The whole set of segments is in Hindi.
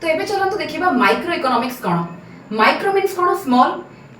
तो एबे चलंतु देखिबा माइक्रो इकोनॉमिक्स कोन। माइक्रो मीन्स कोन स्मॉल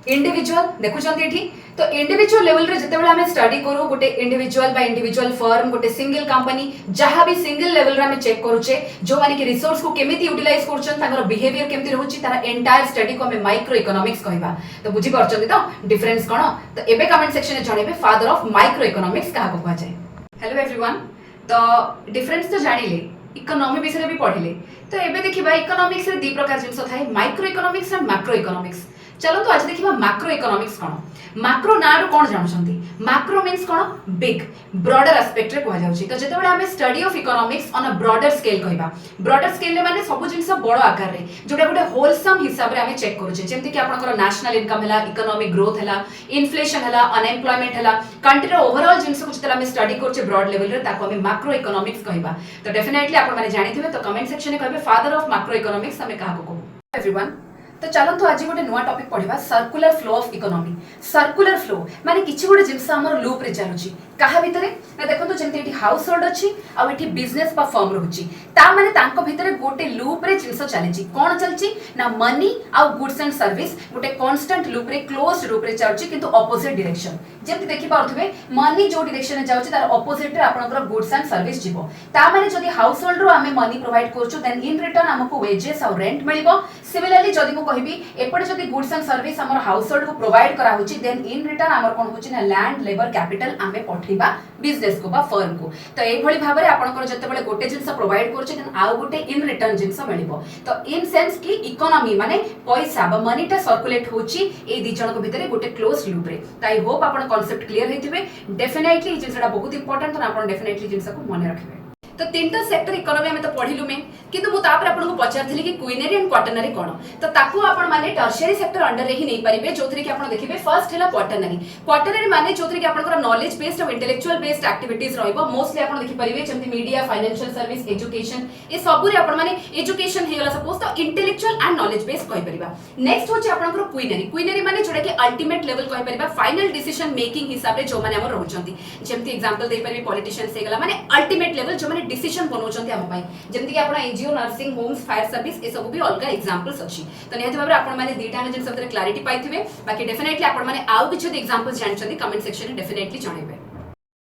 इंडिविजुअल देखुचंती एठी। तो इंडिविजुअल लेवल रे जते बेला हमें स्टडी करू गोटे इंडिविजुअल बाय इंडिविजुअल फर्म गोटे सिंगल कंपनी जहां भी सिंगल लेवल रे हमें चेक करूचे जो माने कि रिसोर्स को केमिति यूटिलाइज करछन ताकर बिहेवियर केमिति रहउची तारा एंटायर स्टडी को हमें माइक्रो इकोनॉमिक्स कहबा। तो बुझी परछंती तो डिफरेंस कोन। तो एबे कमेंट सेक्शन में जणेबे फादर ऑफ माइक्रो इकोनॉमिक्स काहा को कहै जाय। हेलो एवरीवन, तो डिफरेंस तो जानिले इकोनॉमी विषय भी पढ़िले। तो एबे देखिबा इकोनॉमिक्स रे दी प्रकार जिंस थाए micro economics and macro economics. चलो तो आज देखिबा मैक्रो इकोनॉमिक्स कोन। मैक्रो नारो कोन जानछंती। मैक्रो मीन्स कोन बिग ब्रॉडर एस्पेक्ट रे कहै जाउची। तो जते बेला हमें study of economics on a broader scale कहबा। ब्रॉडर स्केल रे माने सब जिंस बड़ आकार रे जोटा गोटे होलसम हिसाब रे हमें चेक करूचे जेमति कि आपनकर नेशनल इनकम हला इकोनॉमिक ग्रोथ हला इन्फ्लेशन हला अनएम्प्लॉयमेंट हला कंट्री रे ओवरऑल जिंस को जते हमें स्टडी करचे ब्रॉड लेवल रे ताको हमें मैक्रो इकोनॉमिक्स कहबा। तो डेफिनेटली आपन माने जानिथिबे। तो कमेंट सेक्शन में कहबे फादर ऑफ मैक्रो इकोनॉमिक्स हमें काहा को कहू। एवरीवन, तो चलंतु आज गोटे नुआ टॉपिक पढ़िबा circular flow of economy. Circular flow माने किछि गोटे जिंस हमर लूप रे चलुची काहा भितरे ना देखो। जेमति एठी हाउस होल्ड अछि आ एठी बिजनेस बा फर्म रहउची ता माने तांको भितरे गोटे लूप रे जिंस चलछि कोन चलछि ना मनी आ गुड्स एंड सर्विस गोटे कांस्टेंट लूप रे क्लोज्ड लूप रे चलछि किंतु ऑपोजिट डायरेक्शन। जेमति देखि पारथुबे मनी जो डायरेक्शन रे जाउछि तार ऑपोजिट रे आपनकर गुड्स एंड सर्विस जिवो। ता माने जदि हाउस होल्ड रो हमें मनी प्रोवाइड करछु देन इन रिटर्न हमको वेजेस और रेंट मिलिबो। सिमिलरली जदि को कहबी एपटे जदि गुड्स एंड सर्विस हमर हाउस होल्ड को प्रोवाइड करा होछि देन इन रिटर्न हमर कोन होछि ना लैंड लेबर कैपिटल हमें पठिबा बिजनेस को बा फर्म को। तो एई भली भाबरे आपनकर जते बेले गोटे जिंस प्रोवाइड करछि देन आउ गोटे इन रिटर्न जिंस मिलिबो। तो इन सेंस कि इकोनॉमी माने पैसा बा मनीटा सर्कुलेट होछि ए दी जन को भितरे गोटे क्लोज लूप रे। तो आई होप आपन कांसेप्ट क्लियर हेतिबे। डेफिनेटली ई जिंसटा बहुत इंपोर्टेंट। तो आपन डेफिनेटली जिंस को मन रखबे। तो तीनटा सेक्टर इकोनॉमी में तो पढ़िलु में किंतु मु तापर आपन को पचारथिली कि क्वीनरी एंड क्वाटरनरी कोन। तो ताकू आपन माने टर्शियरी सेक्टर अंडर रे ही नै परिबे जोथरे कि आपन देखिबे फर्स्ट हैला क्वाटरनरी। क्वाटरनरी माने जोथरे कि आपन नॉलेज बेस्ड और इंटेलेक्चुअल बेस्ड एक्टिविटीज रहइबो। मोस्टली आपन देखि परिबे जेमति मीडिया फाइनेंशियल सर्विस एजुकेशन ए सबु रे आपन माने एजुकेशन हेगला सपोज तो इंटेलेक्चुअल एंड नॉलेज बेस्ड कहि परिबा। नेक्स्ट होची आपन क्वीनरी। क्वीनरी माने जोटा कि अल्टीमेट लेवल कहि परिबा फाइनल डिसीजन मेकिंग हिसाब रे जो माने हमर रहउचंती जेमति एग्जांपल दे परिबे पॉलिटिशियंस हेगला माने अल्टीमेट लेवल जो माने डिसीजन बनौचंती हम पई जेमति कि आपण NGO nursing homes fire service ए सब भी अलगा एग्जांपल्स अछि। तो निहत भाबरे आपण माने दीटा जन सब क्लैरिटी पाइथिबे। बाकी डेफिनेटली आपण माने आउ किछ एग्जांपल्स जानचंती कमेंट सेक्शन में डेफिनेटली जणेबे।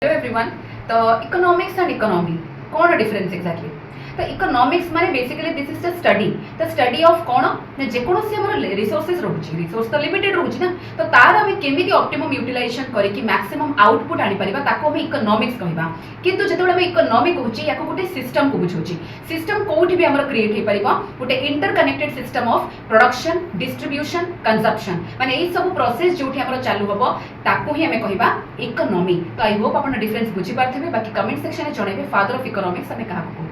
हेलो एवरीवन, तो economics and economy cone difference exactly. तो इकोनॉमिक्स माने basically this is the study of cone ना जे कोनोसी हमर रिसोर्सेस रहउची। रिसोर्स तो लिमिटेड रहउची ना। तो तार हम केमिति ऑप्टिमम यूटिलाइजेशन करे कि मैक्सिमम आउटपुट आनी परिबा ताको हम इकोनॉमिक्स कहबा। किंतु जेतोले हम इकोनॉमी कहउची याको गोटे सिस्टम को बुझौची। सिस्टम कोठी भी हमर क्रिएट हे परिबा गोटे interconnected system of production distribution consumption माने एई सब प्रोसेस जोठी हमर चालू हबो ताको ही हमें कहबा इकोनॉमी। तो आई होप आपण डिफरेंस बुझी पारथिबे। बाकी कमेंट सेक्शन में जणेबे फादर ऑफ इकोनॉमिक्स हमें कहा को।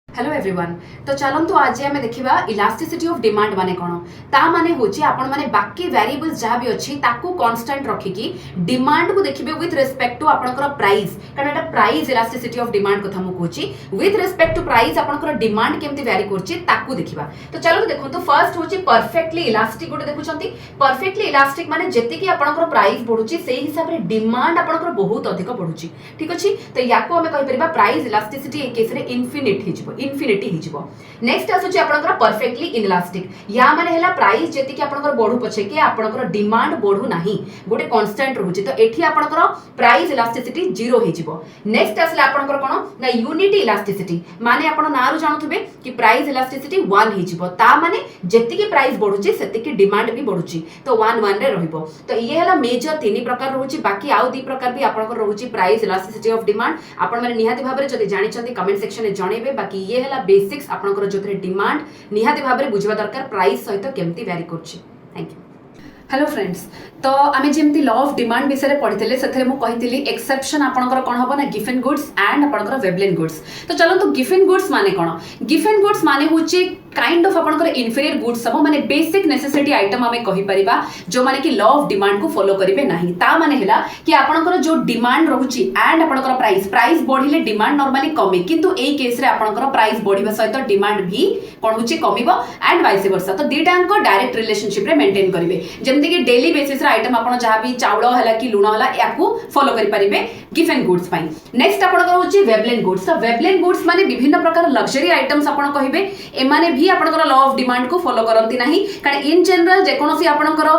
हेलो एवरीवन, तो चलंतु आज हमें देखिबा इलास्टिसिटी ऑफ डिमांड माने कोन। ता माने होची आपण माने बाकी वेरिएबल्स जहा भी अछि ताकू कांस्टेंट रखी की डिमांड को देखिबे विथ रिस्पेक्ट टू आपनकर प्राइस। कारण एटा प्राइस इलास्टिसिटी ऑफ डिमांड कथा मु कहूची विथ रिस्पेक्ट टू प्राइस आपनकर डिमांड केमति वेरी करची ताकू देखिबा। तो चलो देखो तो फर्स्ट होची परफेक्टली इलास्टिक गोटे देखुचंती। परफेक्टली इलास्टिक माने जति की आपनकर प्राइस बढ़ुची सेही हिसाब रे डिमांड आपनकर बहुत अधिक बढ़ुची। ठीक अछि। तो याको हमें कहि परिबा प्राइस इलास्टिसिटी ए केस रे इन्फिनिट हिजबो इन्फिनिटी हिजबो। नेक्स्ट आसुची आपनकर परफेक्टली इनइलास्टिक। या माने हैला प्राइस जेति कि आपनकर बढ़ु पछे कि आपनकर डिमांड बढ़ु नाही गोटे कांस्टेंट रहउची। तो एठी आपनकर प्राइस इलास्टिसिटी 0 हिजबो। नेक्स्ट आसले आपनकर कोन ना यूनिटी इलास्टिसिटी माने आपण नारु जानथुबे कि प्राइस इलास्टिसिटी 1 हिजबो। ता माने जेति कि प्राइस बढ़ुची सेति कि डिमांड भी बढ़ुची। तो 1 1 रे रहिबो। तो ये हैला मेजर तीन प्रकार रहउची। बाकी आउ दी प्रकार भी आपनकर रहउची प्राइस इलास्टिसिटी ऑफ डिमांड। आपण माने निहाती भाबरे जदि जानि चंती कमेंट सेक्शन में जणेबे। बाकी ये हैला बेसिक्स आपनकर जोथरे डिमांड निहाती भाबरे बुझवा दरकार प्राइस सहित केमती वैरी करछि। Thank you. हेलो फ्रेंड्स, तो आमे जेमती लॉ ऑफ डिमांड विषय पढ़ीते से मुझे एक्सेप्शन आपनकर कौन हम ना गिफन गुड्स एंड आपनकर वेबलेन गुड्स। तो चलो तो गिफन गुड्स माने कौन। गिफन गुड्स माने होचे काइंड ऑफ आपनकर इन्फीरियर गुड्स सब माने बेसिक नेसेसिटी आइटम आमे कहि परिबा जो माने कि लॉ ऑफ डिमांड को फॉलो करिवे नाही। ता माने हैला कि आपनकर जो डिमांड रहउची एंड आपनकर प्राइस बढ़िले डिमांड नॉर्मली कमे किंतु एई केस रे आपनकर प्राइस बढ़िबा सहित डिमांड भी कोन होची कमिबो एंड वाइस वर्सा। तो दीटांको डायरेक्ट रिलेशनशिप रे मेंटेन करिवे जेमति कि डेली बेसिस रे आइटम आपण जहाँ भी चाउल है कि लुण है या फॉलो करें गिफन गुड्स पाई। नेक्स्ट आपन होची वेबलेन गुड्स। तो वेबलेन गुड्स माने विभिन्न प्रकार लग्जरी आइटम्स आपण कहिबे एमाने भी आपनकर लॉ ऑफ डिमांड को फॉलो करंती नाही कारण इन जनरल जे कोनोसी आपनकर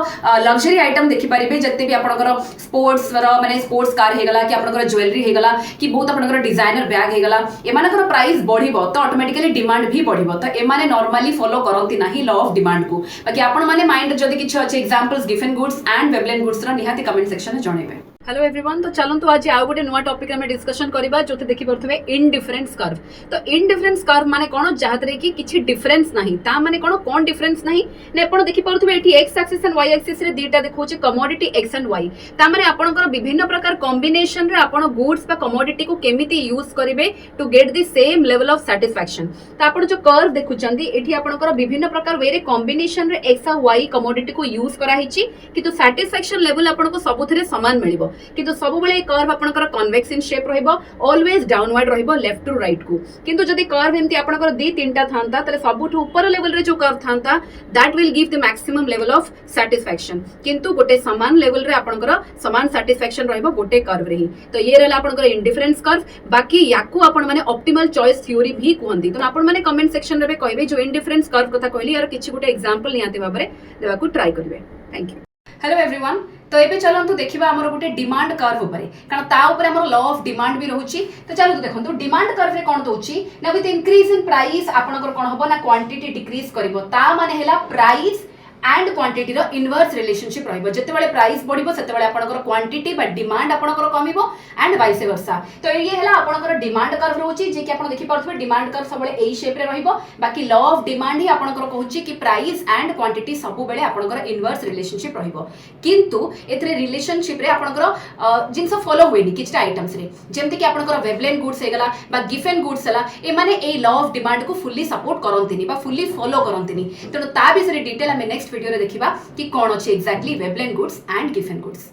लग्जरी आइटम देखि परिबे जत्ते भी आपनकर स्पोर्ट्स माने स्पोर्ट्स कार हे गला कि आपनकर ज्वेलरी हे गला कि बहुत आपनकर डिजाइनर बैग हे गला एमानकर प्राइस बढ़िबो तो ऑटोमेटिकली डिमांड भी बढ़िबो तो एमाने नॉर्मली फॉलो करंती नाही लॉ ऑफ डिमांड को बाकी आपण माने माइंड जदी किछ अछि examples Giffen goods and Veblen goods रा निहाती कमेंट सेक्शन में जणेबे। हेलो एवरीवन तो चलंतु आज आउ गोटे नुआ टॉपिक में डिस्कशन करबा जोते देखि परथबे इनडिफरेंस कर्व। तो इनडिफरेंस कर्व माने कोन जाहतरे कि किछि डिफरेंस नाही ता माने कोन डिफरेंस नाही ने आपण देखि परथबे एठी x axis and y axis रे दीटा देखौचे कमोडिटी एक्स एंड वाई ता माने आपनकर विभिन्न प्रकार कॉम्बिनेशन रे आपण गुड्स बा कमोडिटी को केमिति यूज करिवे to get the same level of satisfaction. तो आपण जो कर्व देखुचंदी एठी आपनकर विभिन्न प्रकार वे रे कॉम्बिनेशन रे एक्स और वाई कमोडिटी को यूज करा हिची किंतु सैटिस्फैक्शन लेवल आपनको सबुथिरे समान मिलिबो किंतु सब बेले कर्व आपनकर कन्वेक्स इन शेप रहइबो ऑलवेज डाउनवर्ड रहइबो लेफ्ट टू राइट को किंतु जदी कर्व एमती आपनकर दी तीनटा थांता तले सबुठु ऊपर लेवल रे जो कर्व थांता that will give the maximum level of satisfaction किंतु गोटे समान लेवल रे आपनकर समान सैटिस्फैक्शन रहइबो गोटे कर्व रे ही। तो ये रहला आपनकर इनडिफरेंस कर्व बाकी याकू आपण माने ऑप्टिमल चॉइस थ्योरी भी कहंदी। तो आपण माने कमेंट सेक्शन रे कहबे जो इनडिफरेंस कर्व कथा कहली यार किछि गोटे एग्जांपल नियाते बाबरे देबाकू ट्राई करबे। Thank you. हेलो एवरीवन तो एबे चलंतु देखिबा हमर गोटे डिमांड कर्व ऊपर कारण ता ऊपर हमर लॉ ऑफ डिमांड भी रहउची। तो चलो देखंतु डिमांड कर्व रे कोन दोउची ना विथ इंक्रीज इन प्राइस आपनकर कोन हबो ना क्वांटिटी डिक्रीज करबो ता माने हैला प्राइस एंड क्वांटिटी रो इनवर्स रिलेशनशिप रहइबो जते बेले प्राइस बढ़िबो सेते बेले आपनकर क्वांटिटी बा डिमांड आपनकर कमिबो एंड वाइस वर्सा। तो ये हैला आपनकर डिमांड कर्व रहउची जे कि आपन देखि परथबे डिमांड कर्व सब बेले एई शेप रे रहइबो बाकी लॉ ऑफ डिमांड ही आपनकर कहउची कि प्राइस एंड क्वांटिटी सब बेले आपनकर इनवर्स रिलेशनशिप रहइबो किंतु एतरे रिलेशनशिप रे आपनकर जिंस फॉलो होइनी किछटा आइटम्स रे जेमति कि आपनकर वेबलेन गुड्स हेगला बा गिफन गुड्स हला ए माने ए लॉ ऑफ डिमांड को फुल्ली सपोर्ट करंतिनी बा फुल्ली फॉलो करंतिनी। तो ता विषय डिटेल हमें नेक्स्ट वीडियो रे देखिबा कि कोन अछि exactly Veblen goods and Giffen goods.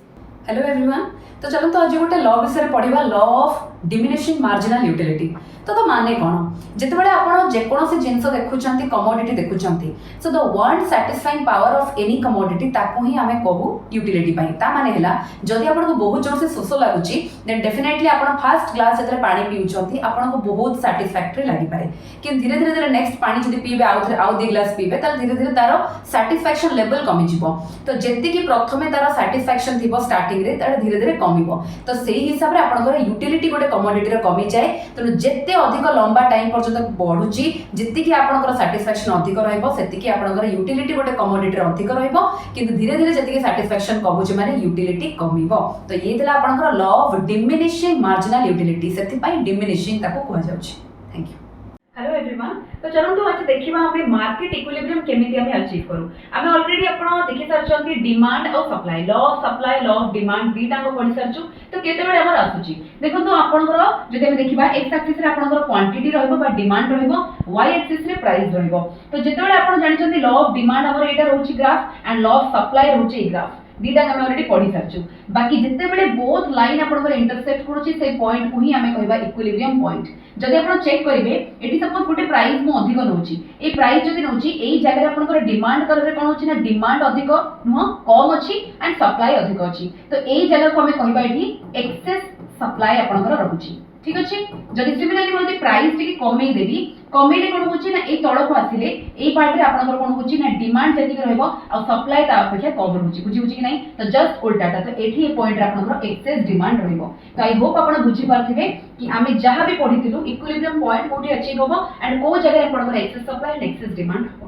Hello everyone तो चलो तो आज गोटे लॉ विषय पढ़िबा law of diminishing marginal utility. तो माने कोन जते बेले आपण जे कोनोसी जिंस देखुचंती कमोडिटी देखुचंती so the want satisfying power of any commodity ताको ही हमें कहू यूटिलिटी पई। ता माने हैला जदी आपण को बहुत जोर से शोष लागुची देन डेफिनेटली आपण फर्स्ट ग्लास जते पानी पिउचंती आपण को बहुत सैटिस्फैक्टरी लागि पारे कि धीरे धीरे नेक्स्ट पानी जदी पीबे आउ दी ग्लास पीबे त धीरे धीरे तारो सैटिस्फैक्शन लेवल कमी जिवो। तो जेति कि प्रथमे तारो सैटिस्फैक्शन थिबो स्टार्टिंग रे तार धीरे धीरे कमिबो तो सेही हिसाब रे आपण को यूटिलिटी गोटे कमोडिटी रे कमी जाए। तो जेते अधिक लंबा टाइम पर्यंत बढ़ुची जिति कि आपनकर सैटिस्फैक्शन अधिक रहइबो सेति कि आपनकर यूटिलिटी गोटे कमोडिटी रे अधिक रहइबो किंतु धीरे धीरे जति कि सैटिस्फैक्शन कमुची माने यूटिलिटी कमिबो। तो ये देला आपनकर law of diminishing marginal utility सेति पई डिमिनिशिंग ताको कहै जाउची। Thank you. हेलो एवरीवन तो चलंतु आज देखिबा हमें मार्केट इक्विलिब्रियम केमिति हमें अचीव करू। हमें ऑलरेडी आपण देखि सरचंती डिमांड और supply law of demand beta को पढि सरचु। तो केते बेले हमर आसुची देखंतु आपनकर जदि हम देखिबा एक्स एक्सिस रे आपनकर क्वांटिटी रहइबो बा डिमांड रहइबो वाई एक्सिस रे प्राइस रहइबो। तो जेते बेले आपण जानिचंती लॉ ऑफ डिमांड हमर एटा रहउची graph and law of supply रहउची ग्राफ दीटा हम ऑलरेडी पढि सरचु। बाकी जिते बेले बोथ लाइन आपनकर इंटरसेक्ट करूची से पॉइंट को ही हमें कहबा इक्विलिब्रियम पॉइंट। जदि आपण चेक करिवे एटी सपोज गोटे प्राइस मो अधिक नउची ए प्राइस जदि नउची एई जगह रे आपनकर डिमांड करबे कोन होची ना डिमांड अधिक नुह कम अछि एंड सप्लाई अधिक अछि। तो एई जगह को हमें कहबा एठी एक्सेस सप्लाई आपनकर रहउची ठीक अछि। जदि सिमिलरली मोते प्राइस टिके कमेई देबी कमेइले कोन होची ना ए तळको आसिले ए पार्ट रे आपनकर कोन होची ना डिमांड जति रहइबो आ सप्लाई ता अपेक्षा कम होची बुझी कि नै। तो जस्ट उल्टाटा तो एठी ए पॉइंट रे आपनकर एक्सेस डिमांड रहइबो। तो आई होप आपण बुझी पारथिबे कि आमे जहां भी पढितिलु इक्विलिब्रियम पॉइंट कोठी अचीव होबो एंड को जगह रे आपनकर excess supply and excess demand होबो।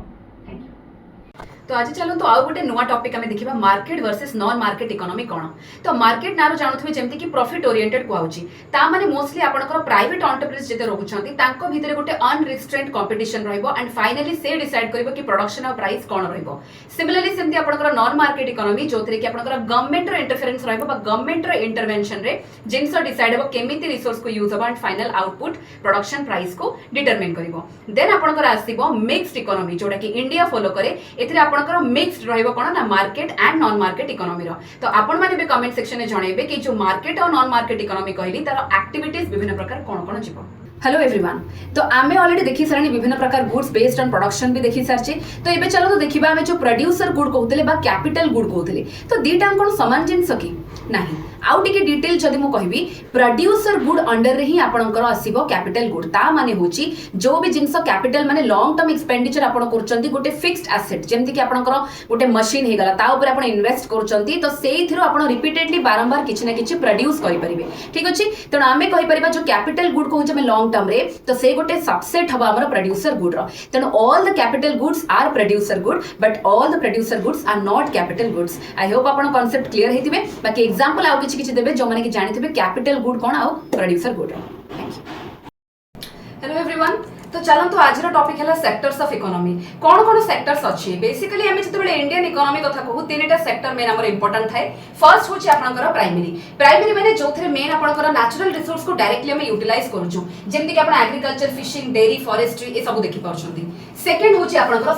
तो आज चलो तो आउ गोटे नुआ टॉपिक हमें देखिबा market versus non market economy कोन। तो मार्केट नारो जानुथबे जेमति कि प्रॉफिट ओरिएंटेड कोआउची ता माने मोस्टली आपनकर प्राइवेट एंटरप्राइज जेते रहउछंती तांको भितरे गोटे अनरिस्ट्रेंट कंपटीशन रहइबो एंड फाइनली से डिसाइड करबो कि प्रोडक्शन ऑफ प्राइस कोन रहइबो। सिमिलरली सेमति आपनकर नॉन मार्केट इकोनॉमी जोथरे कि आपनकर गवर्नमेंट रो इंटरफेरेंस रहइबो बा गवर्नमेंट रो इंटरवेंशन रे जिंस डिसाइड होबो केमिति रिसोर्स को यूज होबो and final output production price को डिटरमाइन करबो। देन आपनकर आसीबो मिक्स्ड इकोनॉमी जोटा कि इंडिया फॉलो करे एथिरे आपनकर मिक्स्ड रहइबो कोन ना market and non market economy रो। तो आपण माने भी कमेंट सेक्शन में जणाइबे कि जो मार्केट और नॉन मार्केट इकोनॉमी कहली तार एक्टिविटीज विभिन्न प्रकार कोन कोन जीवो। हेलो एवरीवन तो आमे ऑलरेडी देखि सारनी विभिन्न प्रकार गुड्स बेस्ड ऑन प्रोडक्शन भी देखि सारचे। तो एबे चलो तो देखिबा आमे जो प्रोड्यूसर गुड कहउतले बा कैपिटल गुड कहउतले तो दीटा कोन समान जिंस की नाही आउ टिके डिटेल जदि मु कहबी प्रोड्यूसर गुड अंडर रे ही आपनकर आसीबो कैपिटल गुड ता माने होची जो भी जिंस कैपिटल माने लॉन्ग टर्म एक्सपेंडिचर आपण करचंती गोटे फिक्स्ड एसेट जेमति कि आपनकर गोटे मशीन हे गला ता ऊपर आपण इन्वेस्ट करचंती तो सेई थिरो आपण रिपीटेडली बारंबार किछि ना किछि प्रोड्यूस करि परिबे ठीक अछि तण आमे कहि परिबा जो कैपिटल गुड कहू जे लॉन्ग टर्म रे तो से गोटे सबसेट हबा हमर प्रोड्यूसर गुड रो तण all the capital goods are producer good but all the producer goods are not capital goods I hope आपण कांसेप्ट क्लियर हेतिबे बाकी एग्जांपल आउ किछि किछि देबे जो माने कि जानिथिबे कैपिटल गुड कोन आउ प्रोड्यूसर गुड रो थैंक यू हेलो एवरीवन तो चलतु आज टॉपिक है सेक्टर्स ऑफ इकोनॉमी कौन कौन सेक्टर्स अच्छी बेसिकली आम जो इंडियन इकोनॉमी कथा कहू तीन सेक्टर मेन आम इंपोर्टेंट थाए फर्स्ट हूँ आपंकर प्राइमरी मैंने जो मेन आपंकर नेचुरल रिसोर्स को डायरेक्टली आम यूटिलाइज करूँ जमीक आप एग्रीकल्चर फिशिंग डेयरी फॉरेस्ट्री ये सब देखिपुं सेकेंड हूँ आपंकर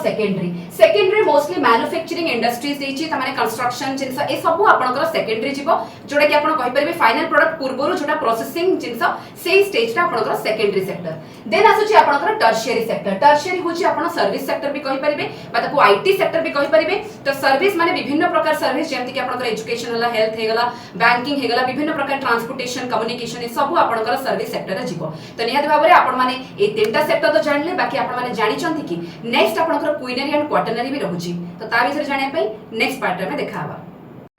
secondary mostly manufacturing industries construction जिन ये सब आपंकर सेकेंडरी जीव जोटा कि आपरे फाइनल प्रोडक्ट पूर्व जो प्रोसेसिंग जिन से स्टेज आपंकर सेकेंडरी सेक्टर देन आसूची टर्शियरी सेक्टर टर्शियरी होची आपण सर्विस सेक्टर भी कहि परिबे बा ताको आईटी सेक्टर भी कहि परिबे तो सर्विस माने विभिन्न प्रकार सर्विस जेमति कि आपनकर एजुकेशन हला हेल्थ हे गला बैंकिंग हे गला विभिन्न प्रकार ट्रांसपोर्टेशन कम्युनिकेशन ए सब आपनकर सर्विस सेक्टर रे जीवो तो निहात भाबरे आपण माने ए तीनटा सेक्टर तो जानले बाकी आपण माने जानि चंती कि नेक्स्ट आपनकर क्वीनरी एंड क्वार्टरनरी भी रहूची तो ता विषय जानिया पई नेक्स्ट पार्ट में देखाबा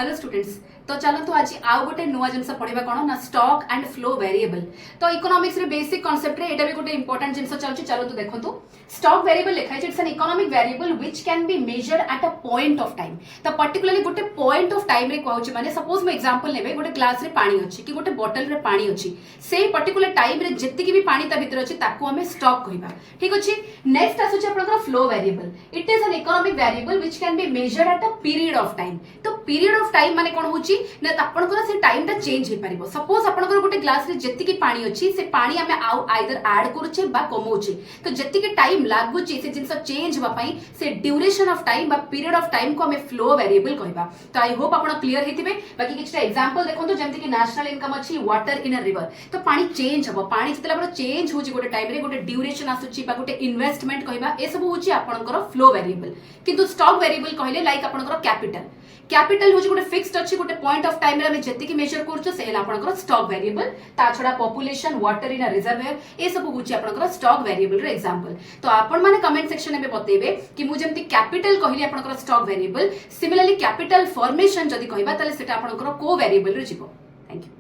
हेलो स्टूडेंट्स तो चलतु आज आउ गोटे नुआ जिनस पढ़ा कौन ना स्टॉक एंड फ्लो वेरिएबल तो इकोनॉमिक्स रे बेसिक कांसेप्ट रे एटा भी गोटे इंपोर्टेंट जिनस चलछि चलतु देखंतु स्टॉक वेरिएबल लिखा है it's an economic variable which can be measured at a point of time तो पर्टिकुलरली गोटे पॉइंट ऑफ टाइम रे कहउछि माने सपोज मैं एग्जांपल लेबे गोटे ग्लास रे पानी अछि कि गोटे बोतल रे पानी अछि से पर्टिकुलर टाइम रे जत्ति भी पानी ता भीतर अछि ताको हमें स्टॉक कहिबा ठीक अछि नेक्स्ट आसुछि आपनकर flow variable it is an economic variable which can be measured at a period of time तो पीरियड ऑफ टाइम माने कोन होछि ना आपनकर से टाइम टा चेंज हे परिबो सपोज आपनकर गोटे ग्लास रे जत्ति की पानी अछि से पानी हमें आउ आइदर ऐड करूछे बा कमौछे तो जत्ति के टाइम लागुछि से जिंस चेंज बा पई से ड्यूरेशन ऑफ टाइम बा पीरियड ऑफ टाइम को हमें फ्लो वेरिएबल कहबा तो आई होप आपण क्लियर हेतिबे बाकी किछटा एग्जांपल देखंतु जेमति कि नेशनल इनकम अछि वाटर इन अ रिवर तो पानी चेंज हबो पानी जतला बड़ चेंज होछि गोटे टाइम रे गोटे ड्यूरेशन आसुछि बा गोटे इन्वेस्टमेंट कहबा ए सब होछि आपनकर फ्लो वेरिएबल किंतु स्टॉक वेरिएबल कहले लाइक आपनकर कैपिटल होछि गोटे फिक्स्ड अछि गोटे पॉइंट ऑफ टाइम रे हम जत्ति कि मेजर करछु से हला आपनकर स्टॉक वेरिएबल ता छडा population water in a reservoir ए सब होछि आपनकर स्टॉक वेरिएबल रे एग्जांपल तो आपण माने कमेंट सेक्शन में बतेबे कि मु जेमति कैपिटल कहली आपनकर stock variable similarly capital formation जदि कहबा तले सेटा आपनकर को वेरिएबल रे जीवो थैंक यू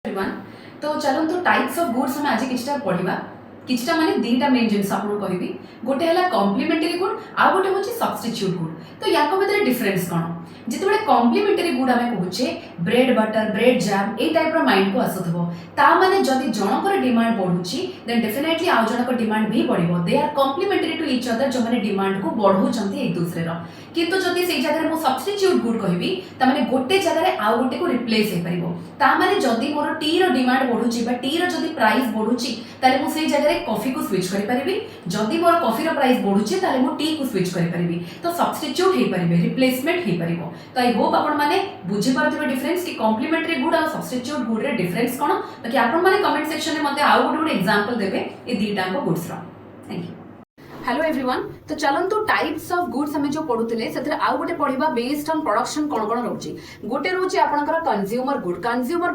एवरीवन तो चलंतु टाइप्स ऑफ गुड्स हम आज किछटा पढिबा किछटा माने दीटा मेन जिंस आपन कहबी गोटे हला कॉम्प्लीमेंटरी गुड आ गोटे होची सब्स्टिट्यूट गुड तो याको भितर डिफरेंस कोन जितबे कॉम्प्लीमेंटरी गुड आमे कहूचे ब्रेड बटर ब्रेड जैम ए टाइप रो माइंड को आसथबो ता माने जदि जनकर डिमांड बढ़ुची देन डेफिनेटली आ जनकर डिमांड भी बढ़िबो they are complementary to each other जो माने डिमांड को बढ़ौचंती एक दूसरे रो किंतु जदि सेई जगह रे मो सब्स्टिट्यूट गुड कहबी ता माने गोटे जगह रे आ गोटे को रिप्लेस हे परिबो ता माने जदि मोर टी रो डिमांड बढ़ुची बा टी रो जदि प्राइस बढ़ुची ताले मो सेई जगह रे कॉफी को स्विच करि परिबी जदि मोर कॉफी रो प्राइस बढ़ुची ताले मो टी को स्विच करि परिबी तो सब्स्टिट्यूट हे परिबे रिप्लेसमेंट हे परिबो तो आई होप आपण माने बुझी पारथिबे डिफरेंस कि कॉम्प्लीमेंटरी गुड और सब्स्टिट्यूट गुड रे डिफरेंस कोन बाकी आपण माने कमेंट सेक्शन में मते आउ गोटे एग्जांपल देबे ए दीटा को गुड्स रो थैंक यू हेलो एवरीवन तो चलंतु टाइप्स ऑफ गुड्स हमें जो पढुतले सेथरे आउ गोटे पढिबा बेस्ड ऑन प्रोडक्शन कोन कोन रहउची गोटे रहउची आपनकर कंज्यूमर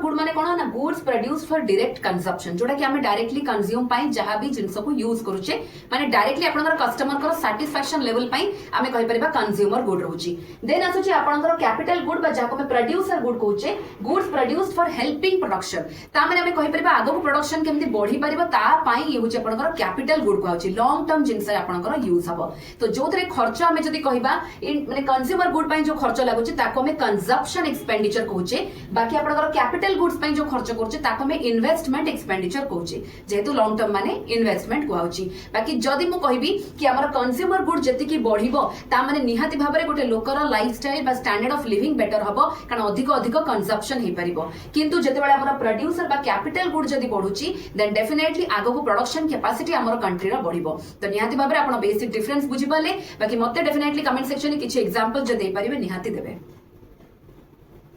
गुड माने कोन ना goods produced for direct consumption जोटा कि हमें डायरेक्टली कंज्यूम पाई जहां भी जिंस को यूज करूचे माने डायरेक्टली आपनकर कस्टमर को सैटिस्फैक्शन लेवल पाई हमें कहि परिबा कंज्यूमर गुड रहउची देन आसुची आपनकर कैपिटल गुड बा जाको में प्रोड्यूसर गुड कहूचे goods produced for helping production ता माने हमें कहि परिबा आगो प्रोडक्शन केमती बढ़ी परिबा ता पाई ये होची आपनकर कैपिटल गुड कहउची लॉन्ग टर्म जिंस आपनकर यूज हबो तो जो थरे खर्च हमें जदी कहिबा माने कंज्यूमर गुड पई जो खर्च लागुची ताको हमें कंजम्पशन एक्सपेंडिचर कहूचे बाकी आपनकर कैपिटल गुड्स पई जो खर्च करचे ताको हमें इन्वेस्टमेंट एक्सपेंडिचर कहूचे जेहेतु लॉन्ग टर्म माने इन्वेस्टमेंट कहउची बाकी जदी मु कहिबी कि हमर कंज्यूमर गुड जति की बढ़िबो ता माने निहाती भाबरे गोटे लोकर लाइफस्टाइल बा स्टैंडर्ड ऑफ लिविंग बेटर हबो कारण अधिक अधिक कंजम्पशन हे परिबो किंतु जते बेले हमर प्रोड्यूसर बा कैपिटल गुड जदी बढ़ुची देन डेफिनेटली आगो को प्रोडक्शन कैपेसिटी हमर कंट्री रो बढ़िबो तो निहाती भाबरे आपण बेसिक डिफरेंस बुझी पाले बाकी मते डेफिनेटली कमेंट सेक्शन में किछि एग्जांपल जे दे परिबे निहाती देबे।